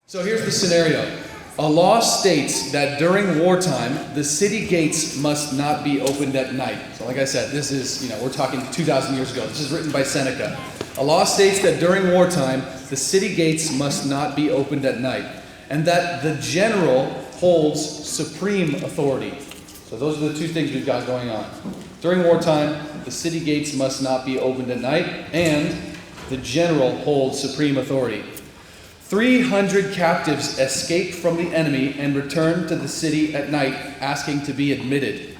So here's the scenario. A law states that during wartime, the city gates must not be opened at night. So like I said, this is, we're talking 2,000 years ago. This is written by Seneca. A law states that during wartime, the city gates must not be opened at night, and that the general holds supreme authority. So those are the two things we've got going on. During wartime, the city gates must not be opened at night, and the general holds supreme authority. 300 captives escaped from the enemy and returned to the city at night, asking to be admitted.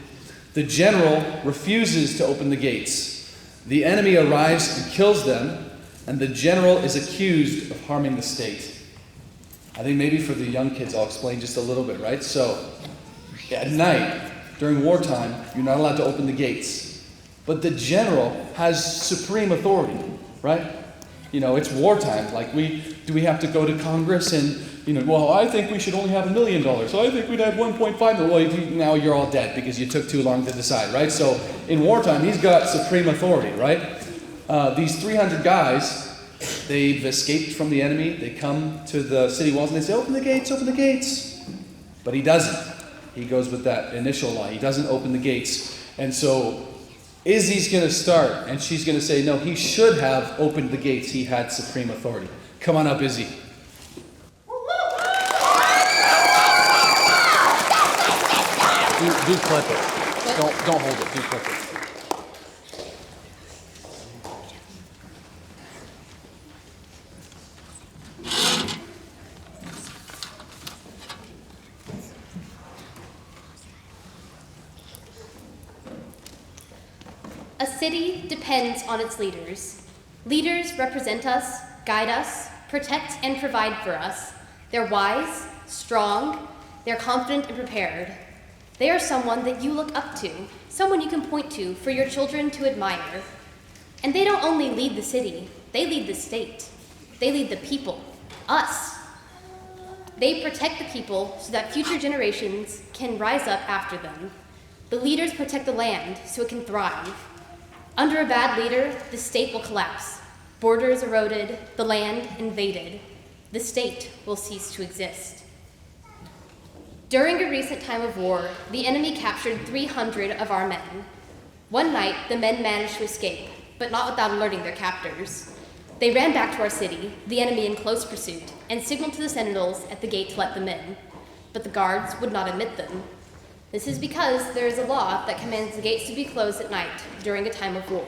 The general refuses to open the gates. The enemy arrives and kills them, and the general is accused of harming the state. I think maybe for the young kids I'll explain just a little bit, right? So, at night, during wartime, you're not allowed to open the gates. But the general has supreme authority, right? It's wartime. Do we have to go to Congress and, well, I think we should only have $1 million. So I think we'd have 1.5 million. Well, now you're all dead because you took too long to decide, right? So in wartime, he's got supreme authority, right? These 300 guys, they've escaped from the enemy. They come to the city walls and they say, open the gates, open the gates. But he doesn't. He goes with that initial lie. He doesn't open the gates. And so Izzy's going to start, and she's going to say, no, he should have opened the gates. He had supreme authority. Come on up, Izzy. Do clip it. Don't hold it. Do clip it. A city depends on its leaders. Leaders represent us, guide us, protect and provide for us. They're wise, strong, they're confident and prepared. They are someone that you look up to, someone you can point to for your children to admire. And they don't only lead the city, they lead the state. They lead the people, us. They protect the people so that future generations can rise up after them. The leaders protect the land so it can thrive. Under a bad leader, the state will collapse. Borders eroded, the land invaded. The state will cease to exist. During a recent time of war, the enemy captured 300 of our men. One night, the men managed to escape, but not without alerting their captors. They ran back to our city, the enemy in close pursuit, and signaled to the sentinels at the gate to let them in. But the guards would not admit them. This is because there is a law that commands the gates to be closed at night during a time of war.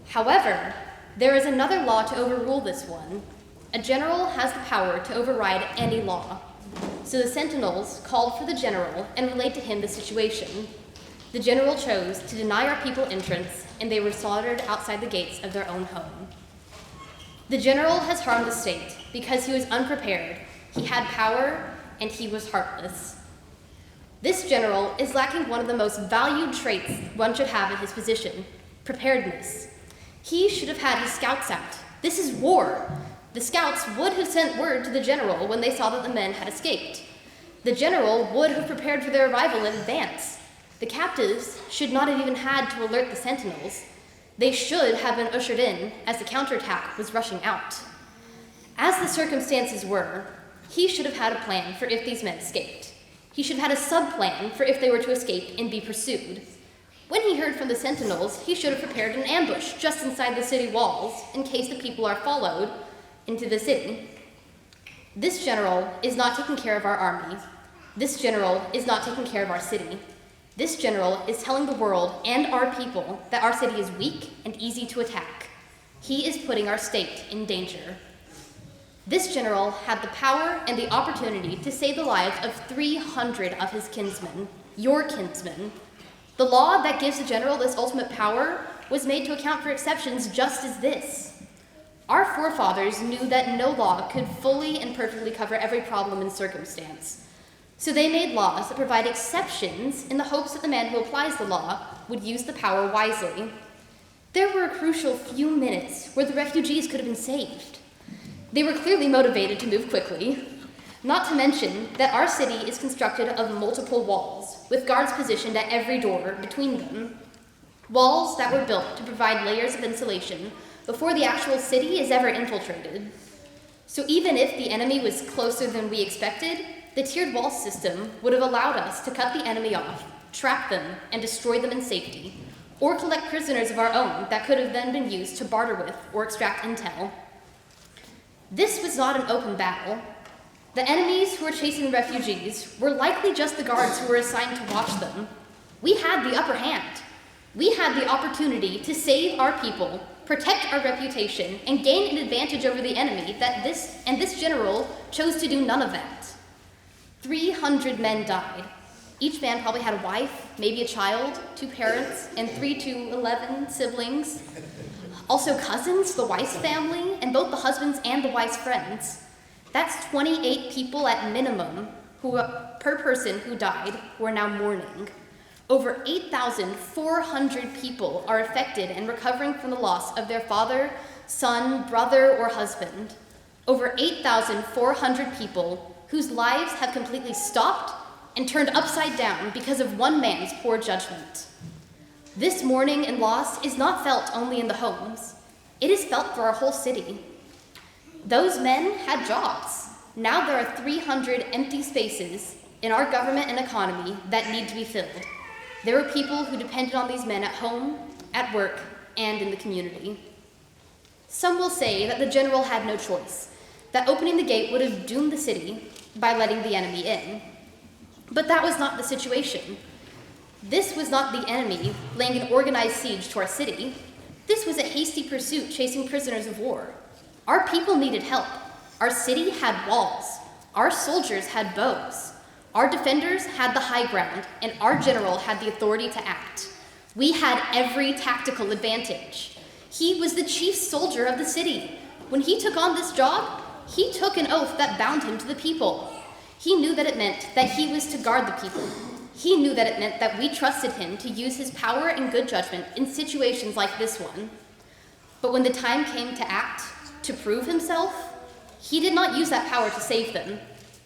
However, there is another law to overrule this one. A general has the power to override any law. So the sentinels called for the general and relayed to him the situation. The general chose to deny our people entrance, and they were slaughtered outside the gates of their own home. The general has harmed the state because he was unprepared, he had power, and he was heartless. This general is lacking one of the most valued traits one should have in his position, preparedness. He should have had his scouts out. This is war. The scouts would have sent word to the general when they saw that the men had escaped. The general would have prepared for their arrival in advance. The captives should not have even had to alert the sentinels. They should have been ushered in as the counterattack was rushing out. As the circumstances were, he should have had a plan for if these men escaped. He should have had a sub-plan for if they were to escape and be pursued. When he heard from the sentinels, he should have prepared an ambush just inside the city walls in case the people are followed into the city. This general is not taking care of our army. This general is not taking care of our city. This general is telling the world and our people that our city is weak and easy to attack. He is putting our state in danger. This general had the power and the opportunity to save the lives of 300 of his kinsmen, your kinsmen. The law that gives the general this ultimate power was made to account for exceptions just as this. Our forefathers knew that no law could fully and perfectly cover every problem and circumstance. So they made laws that provide exceptions in the hopes that the man who applies the law would use the power wisely. There were a crucial few minutes where the refugees could have been saved. They were clearly motivated to move quickly, not to mention that our city is constructed of multiple walls, with guards positioned at every door between them. Walls that were built to provide layers of insulation before the actual city is ever infiltrated. So even if the enemy was closer than we expected, the tiered wall system would have allowed us to cut the enemy off, trap them, and destroy them in safety, or collect prisoners of our own that could have then been used to barter with or extract intel. This was not an open battle. The enemies who were chasing the refugees were likely just the guards who were assigned to watch them. We had the upper hand. We had the opportunity to save our people, protect our reputation, and gain an advantage over the enemy this general chose to do none of that. 300 men died. Each man probably had a wife, maybe a child, 2 parents, and 3 to 11 siblings. Also cousins, the wife's family, and both the husband's and the wife's friends. That's 28 people at minimum per person who died who are now mourning. Over 8,400 people are affected and recovering from the loss of their father, son, brother, or husband. Over 8,400 people whose lives have completely stopped and turned upside down because of one man's poor judgment. This mourning and loss is not felt only in the homes. It is felt for our whole city. Those men had jobs. Now there are 300 empty spaces in our government and economy that need to be filled. There were people who depended on these men at home, at work, and in the community. Some will say that the general had no choice, that opening the gate would have doomed the city by letting the enemy in. But that was not the situation. This was not the enemy laying an organized siege to our city. This was a hasty pursuit chasing prisoners of war. Our people needed help. Our city had walls. Our soldiers had bows. Our defenders had the high ground, and our general had the authority to act. We had every tactical advantage. He was the chief soldier of the city. When he took on this job, he took an oath that bound him to the people. He knew that it meant that he was to guard the people. He knew that it meant that we trusted him to use his power and good judgment in situations like this one. But when the time came to act, to prove himself, he did not use that power to save them.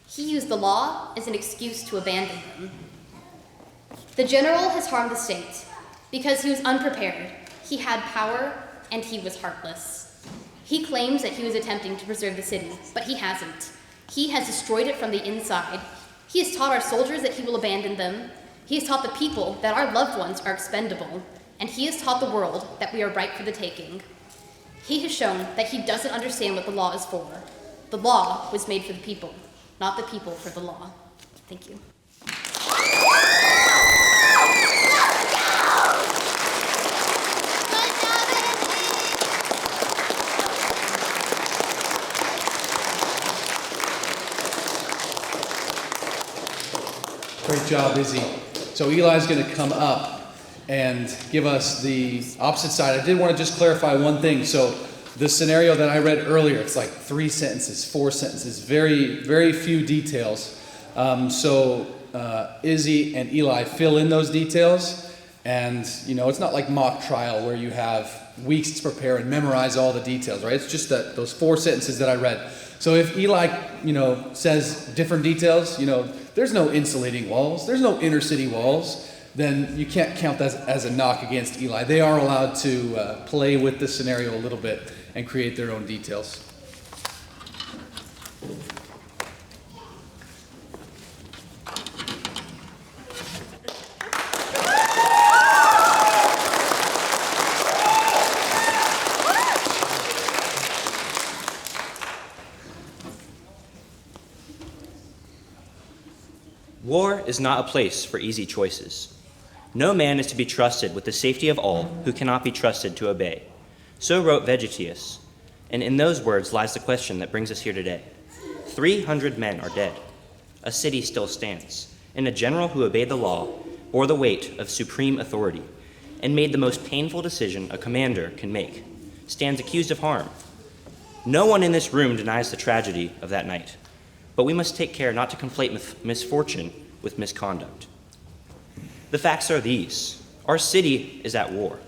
He used the law as an excuse to abandon them. The general has harmed the state because he was unprepared. He had power and he was heartless. He claims that he was attempting to preserve the city, but he hasn't. He has destroyed it from the inside. He has taught our soldiers that he will abandon them. He has taught the people that our loved ones are expendable. And he has taught the world that we are ripe for the taking. He has shown that he doesn't understand what the law is for. The law was made for the people, not the people for the law. Thank you. Great job, Izzy. So Eli's going to come up and give us the opposite side. I did want to just clarify one thing. So the scenario that I read earlier, it's like 3 sentences, 4 sentences, very, very few details. Izzy and Eli fill in those details. And, it's not like mock trial where you have weeks to prepare and memorize all the details, right? It's just that those 4 sentences that I read. So if Eli, says different details, there's no insulating walls, there's no inner city walls, then you can't count that as a knock against Eli. They are allowed to play with the scenario a little bit and create their own details. War is not a place for easy choices. No man is to be trusted with the safety of all who cannot be trusted to obey. So wrote Vegetius, and in those words lies the question that brings us here today. 300 men are dead. A city still stands, and a general who obeyed the law bore the weight of supreme authority and made the most painful decision a commander can make, stands accused of harm. No one in this room denies the tragedy of that night, but we must take care not to conflate misfortune with misconduct. The facts are these. Our city is at war.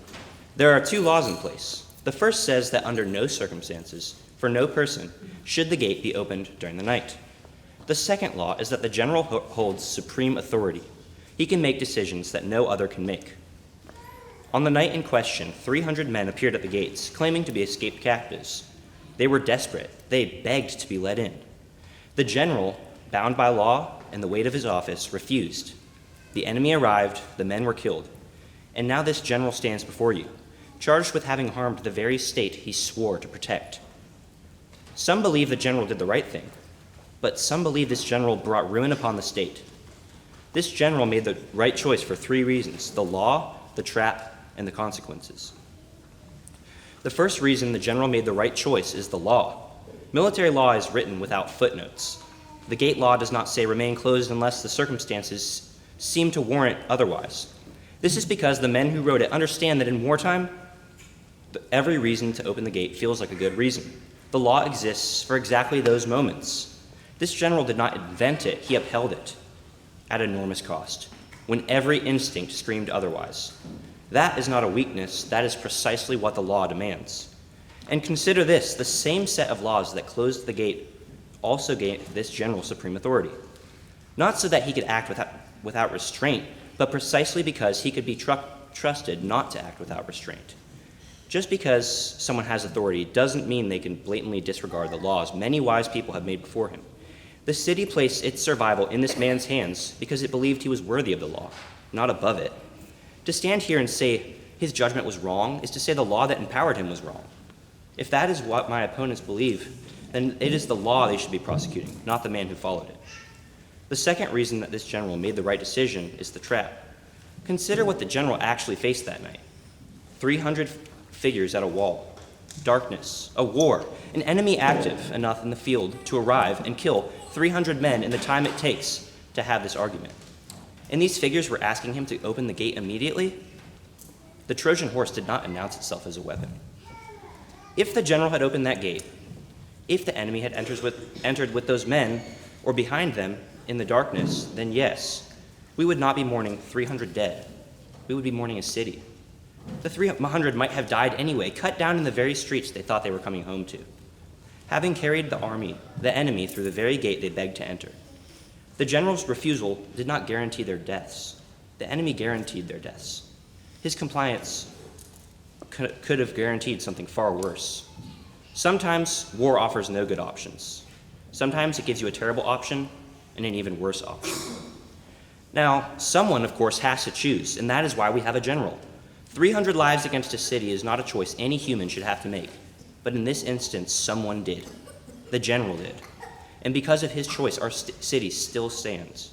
There are 2 laws in place. The first says that under no circumstances, for no person, should the gate be opened during the night. The second law is that the general holds supreme authority. He can make decisions that no other can make. On the night in question, 300 men appeared at the gates, claiming to be escaped captives. They were desperate. They begged to be let in. The general, bound by law and the weight of his office, refused. The enemy arrived, the men were killed. And now this general stands before you, charged with having harmed the very state he swore to protect. Some believe the general did the right thing, but some believe this general brought ruin upon the state. This general made the right choice for 3 reasons: the law, the trap, and the consequences. The first reason the general made the right choice is the law. Military law is written without footnotes. The gate law does not say remain closed unless the circumstances seem to warrant otherwise. This is because the men who wrote it understand that in wartime, every reason to open the gate feels like a good reason. The law exists for exactly those moments. This general did not invent it, he upheld it at enormous cost, when every instinct screamed otherwise. That is not a weakness, that is precisely what the law demands. And consider this, the same set of laws that closed the gate also gave this general supreme authority. Not so that he could act without restraint, but precisely because he could be trusted not to act without restraint. Just because someone has authority doesn't mean they can blatantly disregard the laws many wise people have made before him. The city placed its survival in this man's hands because it believed he was worthy of the law, not above it. To stand here and say his judgment was wrong is to say the law that empowered him was wrong. If that is what my opponents believe, then it is the law they should be prosecuting, not the man who followed it. The second reason that this general made the right decision is the trap. Consider what the general actually faced that night. 300 figures at a wall, darkness, a war, an enemy active enough in the field to arrive and kill 300 men in the time it takes to have this argument. And these figures were asking him to open the gate immediately. The Trojan horse did not announce itself as a weapon. If the general had opened that gate, if the enemy had entered with those men or behind them in the darkness, then yes, we would not be mourning 300 dead. We would be mourning a city. The 300 might have died anyway, cut down in the very streets they thought they were coming home to, having carried the enemy through the very gate they begged to enter. The general's refusal did not guarantee their deaths. The enemy guaranteed their deaths. His compliance could have guaranteed something far worse. Sometimes war offers no good options. Sometimes it gives you a terrible option and an even worse option. Now, someone, of course, has to choose, and that is why we have a general. 300 lives against a city is not a choice any human should have to make. But in this instance, someone did. The general did. And because of his choice, our city still stands.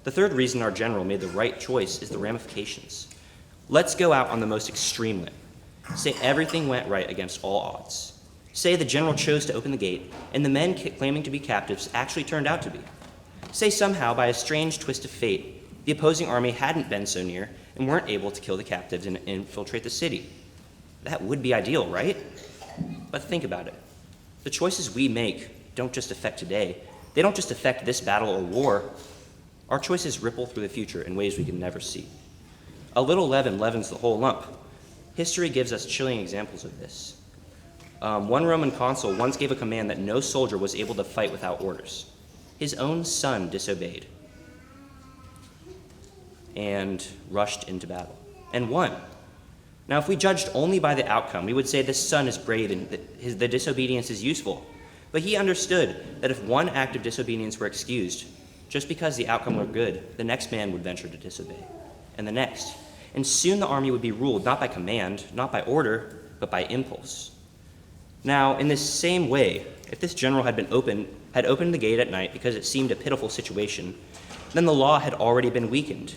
The third reason our general made the right choice is the ramifications. Let's go out on the most extreme limb. Say everything went right against all odds. Say the general chose to open the gate, and the men claiming to be captives actually turned out to be. Say somehow, by a strange twist of fate, the opposing army hadn't been so near and weren't able to kill the captives and infiltrate the city. That would be ideal, right? But think about it. The choices we make don't just affect today. They don't just affect this battle or war. Our choices ripple through the future in ways we can never see. A little leaven leavens the whole lump. History gives us chilling examples of this. One Roman consul once gave a command that no soldier was able to fight without orders. His own son disobeyed and rushed into battle and won. Now, if we judged only by the outcome, we would say this son is brave and the disobedience is useful. But he understood that if one act of disobedience were excused, just because the outcome were good, the next man would venture to disobey, and the next. And soon the army would be ruled not by command, not by order, but by impulse. Now, in this same way, if this general had opened the gate at night because it seemed a pitiful situation, then the law had already been weakened.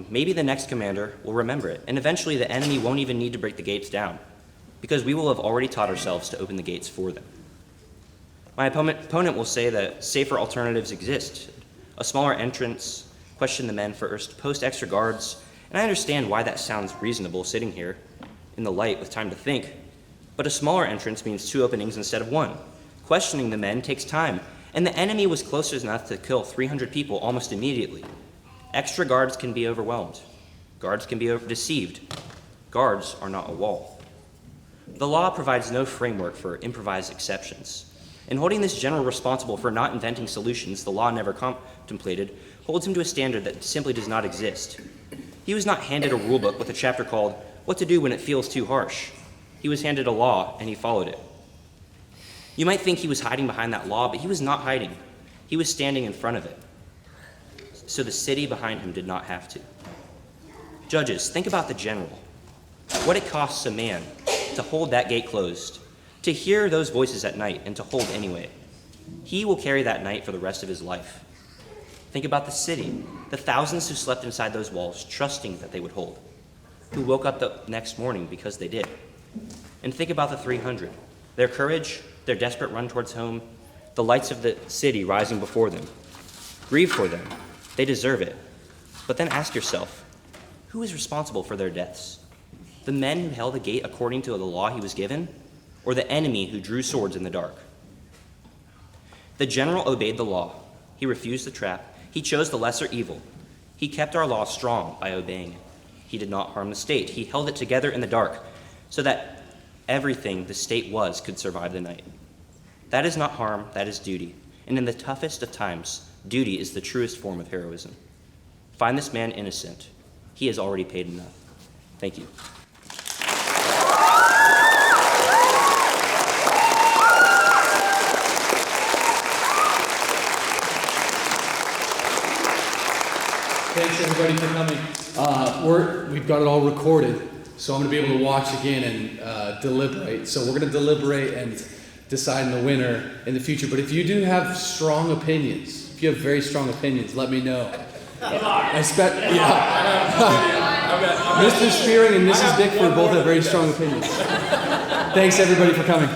Maybe the next commander will remember it, and eventually the enemy won't even need to break the gates down, because we will have already taught ourselves to open the gates for them. My opponent will say that safer alternatives exist. A smaller entrance, question the men first, post extra guards, and I understand why that sounds reasonable sitting here in the light with time to think, but a smaller entrance means 2 openings instead of 1. Questioning the men takes time, and the enemy was close enough to kill 300 people almost immediately. Extra guards can be overwhelmed. Guards can be deceived. Guards are not a wall. The law provides no framework for improvised exceptions. And holding this general responsible for not inventing solutions the law never contemplated holds him to a standard that simply does not exist. He was not handed a rulebook with a chapter called What to Do When It Feels Too Harsh. He was handed a law, and he followed it. You might think he was hiding behind that law, but he was not hiding. He was standing in front of it. So the city behind him did not have to. Judges, think about the general. What it costs a man to hold that gate closed, to hear those voices at night, and to hold anyway. He will carry that night for the rest of his life. Think about the city, the thousands who slept inside those walls, trusting that they would hold, who woke up the next morning because they did. And think about the 300, their courage, their desperate run towards home, the lights of the city rising before them. Grieve for them. They deserve it. But then ask yourself, who is responsible for their deaths? The men who held the gate according to the law he was given, or the enemy who drew swords in the dark? The general obeyed the law. He refused the trap. He chose the lesser evil. He kept our law strong by obeying it. He did not harm the state. He held it together in the dark so that everything the state was could survive the night. That is not harm, that is duty. And in the toughest of times, duty is the truest form of heroism. Find this man innocent. He has already paid enough. Thank you. Thanks everybody for coming. We've got it all recorded, so I'm going to be able to watch again and deliberate. So we're going to deliberate and decide the winner in the future. But if you do have strong opinions, if you have very strong opinions, let me know. Mr. Spearing and Mrs. Bickford both have very strong opinions. Thanks everybody for coming.